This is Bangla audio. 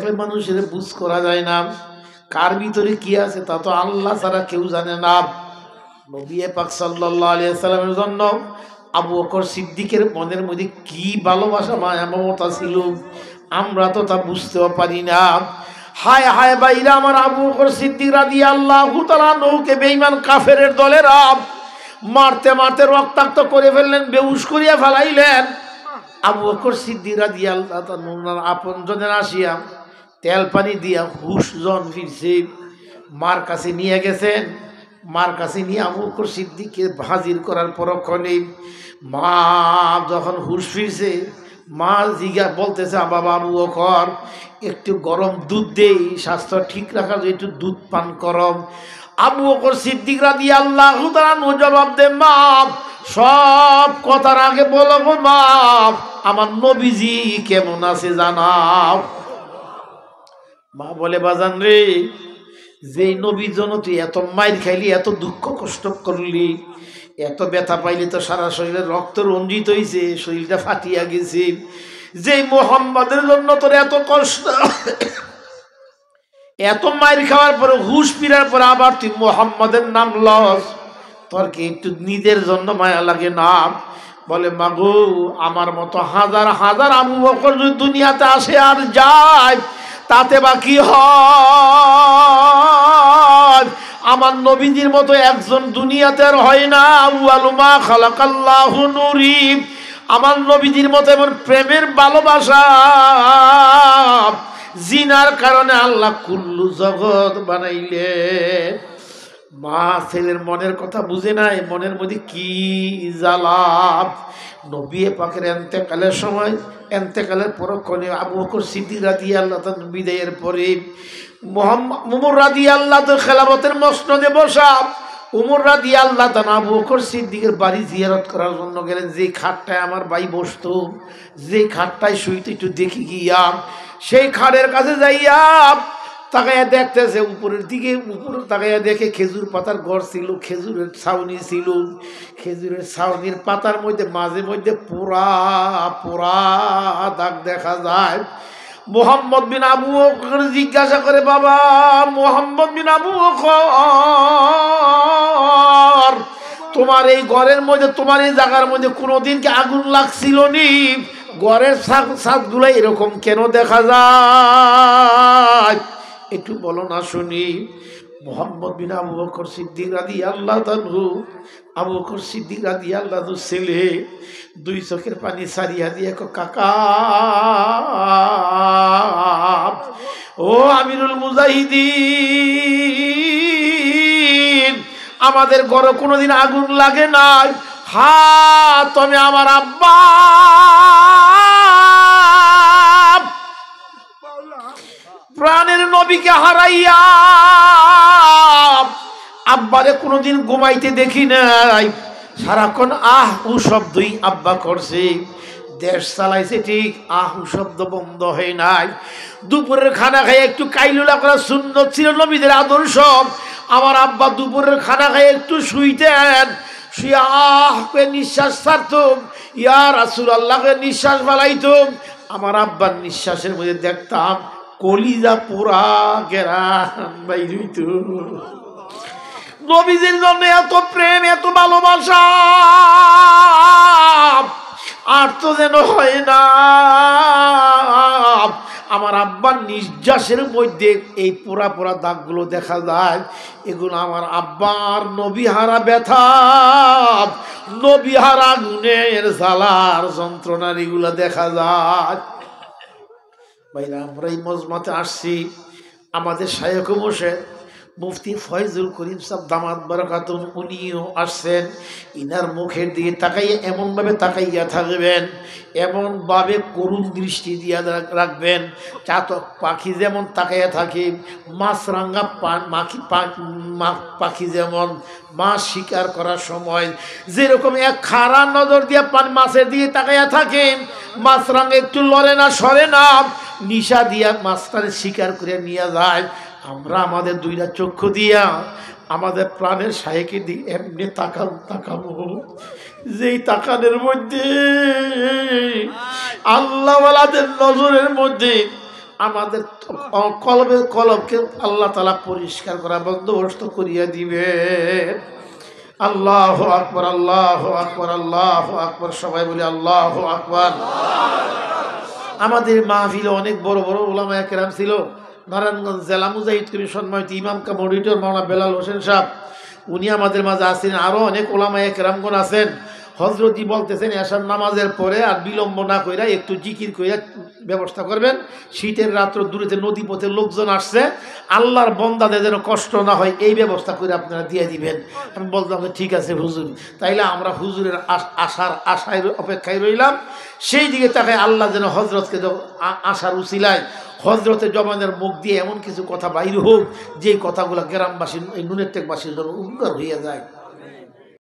দেখলে মানুষের বুঝ করা যায় না, কার ভিতরে কি আছে তা তো আল্লাহ ছাড়া কেউ জানে না। নবী পাক সাল্লাল্লাহু আলাইহি ওয়াসাল্লামের জন্য আবু বকর সিদ্দিকের মনের মধ্যে কি ভালোবাসা মায়া মমতা ছিল, আমরা তো তা বুঝতেও পারি না। হায় হায় ভাইরা আমার, আবু বকর সিদ্দিক রাদিয়াল্লাহু তাআলা নৌকে বেঈমান কাফেরের দলেরা মারতে মারতে রক্তাক্ত করে ফেললেন, বেহুশ করিয়া ফেলাইলেন। আবু বকর সিদ্দিক রাদিয়াল্লাহু তাআলা আপনজনের আসিয়া তেল পানি দিয়া হুশ জন ফিরছে, মার কাছে নিয়ে গেছেন। মার কাছে নিয়ে আবু বকর সিদ্দিককে হাজির করার পরক্ষণে মা যখন হুশ ফিরছে, মা জিজ্ঞাসা বলতেছে, বাবা আবু বকর একটু গরম দুধ দেই, স্বাস্থ্য ঠিক রাখার জন্য একটু দুধ পান করম। আবু বকর সিদ্দিক রাদিয়াল্লাহু তাআলা জবাব দেন, মা সব কথার আগে বলো মা আমার নবীজি কেমন আছে জানাও। মা বলে, বাজান রে, যেই নবীর জন্য তুই এত মাইর খাইলি, এত দুঃখ কষ্ট করলি, এত ব্যথা পাইলি, তো সারা শরীরে রক্ত রঞ্জিত হয়েছে, শরীরটা ফাটিয়া গেছে, যেই মোহাম্মদের জন্য তোর এত কষ্ট, এত মাইর খাওয়ার পরে হুশ ফিরার পরে আবার তুই মোহাম্মদের নাম লস, তোর কি একটু নিজের জন্য মায়া লাগে না? বলে, মাগো আমার মতো হাজার হাজার আবু বকর যদি দুনিয়াতে আসে আর যায় তাতে বা কি হয়? আমার নবীজির মতো একজন দুনিয়াতে আর হয় না। আউয়ালু মা খালাকাল্লাহু নূরি, আমার নবীজির মতো এমন প্রেমের ভালোবাসা জিনার কারণে আল্লাহ কুল্লু জগৎ বানাইলেন। মা ছেলের মনের কথা বুঝে নাই, মনের মধ্যে কি জ্বালা। নবী পাকের এন্তেকালের সময়, এন্তেকালের পরক্ষণে আবু বকর সিদ্দিক রাদিয়াল্লাহু তাআলা বিদায়ের পরে ওমর রাদিয়াল্লাহু তাআলা খেলাফতের মসনদে বসা, ওমর রাদিয়াল্লাহু তাআলা আবু বকর সিদ্দিকের বাড়ি জিয়ারত করার জন্য গেলেন। যে খাটটায় আমার ভাই বসতো, যে খাটটায় শুইতে একটু দেখি গিয়া, সেই খাটের কাছে যাইয়া তাকাইয়া দেখতেছে উপরের দিকে, উপরে তাকাইয়া দেখে খেজুর পাতার ঘর ছিল, খেজুরের ছাউনি ছিল। খেজুরের ছাউনির পাতার মধ্যে মাঝে মধ্যে পোড়া পোড়া দাগ দেখা যায়। মোহাম্মদ বিন আবু বকর জিজ্ঞাসা করে, বাবা মোহাম্মদ বিন আবু বকর, তোমার এই ঘরের মধ্যে, তোমার এই জায়গার মধ্যে কোনোদিন কি আগুন লাগছিল নি? ঘরের ছাদগুলো এরকম কেন দেখা যায়? একটু বলো না শুনি। মোহাম্মদ বিন আবু বকর সিদ্দিক রাদিয়াল্লাহু তাআলা, আবু বকর সিদ্দিক রাদিয়াল্লাহু তাআলার ছেলে দুই চোখের পানি সারিয়া দিয়ে, কাকা ও আমিরুল মুজাহিদিন, আমাদের ঘরে কোনোদিন আগুন লাগে নাই। হ্যাঁ, তুমি আমার আব্বা প্রাণের নবীকে হারাইয়া আব্বারে কোনোদিন ঘুমাইতে দেখি নাই, সারাক্ষণ আহ উ শব্দই আব্বা করছে। দেশ চালাইছে ঠিক, আহ উ শব্দ বন্ধ হয় নাই। দুপুরের খানা খাই একটু কাইলুলা করা সুন্নত ছিল নবীদের আদর্শ। আমার আব্বা দুপুরের খানা খাই একটু শুইতেন, শুয়ে আহ নিঃশ্বাস ছাড়তুম, ইয়া রাসূলুল্লাহকে নিঃশ্বাস ফেলাইতুম। আমার আব্বার নিঃশ্বাসের মধ্যে দেখতাম কলিজা পোড়া গেরান বাইর হইত। নবীজির জন্য এত প্রেম, এত ভালোবাসা আর তো যেন হয় না। আমার আব্বার নিঃশ্বাসের মধ্যে এই পোড়া পোড়া দাগগুলো দেখা যায়। এগুলো আমার আব্বার নবীহারা ব্যথা, নবীহারা গুণের জ্বালার যন্ত্রণার এগুলো দেখা যায়। ভাইরা, আমরা এই মজমাতে আসছি, আমাদের শায়খ বসে মুফতি ফয়জুল করিম সাহেব দামাত বারাকাতুন উনিও আসছেন। ইনার মুখের দিকে তাকাইয়া এমনভাবে তাকাইয়া থাকবেন, এমনভাবে করুণ দৃষ্টি দিয়া রাখবেন, চাতক পাখি যেমন তাকাইয়া থাকে, মাছরাঙ্গা পাখি যেমন মাছ শিকার করার সময় যেরকম এক খাড়া নজর দিয়া মাছের দিকে তাকাইয়া থাকে, মাছরাঙ্গা একটু লড়ে না সরে না, নিশা দিয়া মাছটারে শিকার করে নিয়ে যায়। আমরা আমাদের দুইটা চক্ষু দিয়া আমাদের প্রাণের শায়েকে দিয়ে এমনি তাকাবো, যেই তাকানের মধ্যে আল্লাহওয়ালাদের নজরের মধ্যে আমাদের কলবকে আল্লাহ তাআলা পরিষ্কার করা বন্দোবস্ত করিয়া দিবে। আল্লাহু আকবার, আল্লাহু আকবার, আল্লাহু আকবার। সবাই বলি আল্লাহু আকবার। আমাদের মাহফিলে অনেক বড় বড় উলামায়ে কেরাম ছিল। নারায়ণগঞ্জ জেলা মুজাহিদ কবি সম্মানিত ইমাম কাম অডিটর মাওলানা বেলাল হোসেন সাহেব, উনি আমাদের মাঝে আছেন। আরও অনেক উলামায়ে কেরামগণ আছেন। হজরতজি বলতেছেন এশার নামাজের পরে আর বিলম্ব না কইরা একটু জিকির কইরা ব্যবস্থা করবেন। শীতের রাত্র দূরেতে নদী পথে লোকজন আসছে, আল্লাহর বন্দাদের যেন কষ্ট না হয় এই ব্যবস্থা করে আপনারা দিয়ে দিবেন। আমি বলতাম ঠিক আছে হুজুর। তাইলে আমরা হুজুরের আশায় অপেক্ষায় রইলাম। সেই দিকে তাকায় আল্লাহ যেন হজরতকে আশার উসিলায় হজরতের জবানের মুখ দিয়ে এমন কিছু কথা বাইর হোক যে কথাগুলো গ্রামবাসী এই নুনের টেকবাসীর জন্য উপকার হইয়া যায়।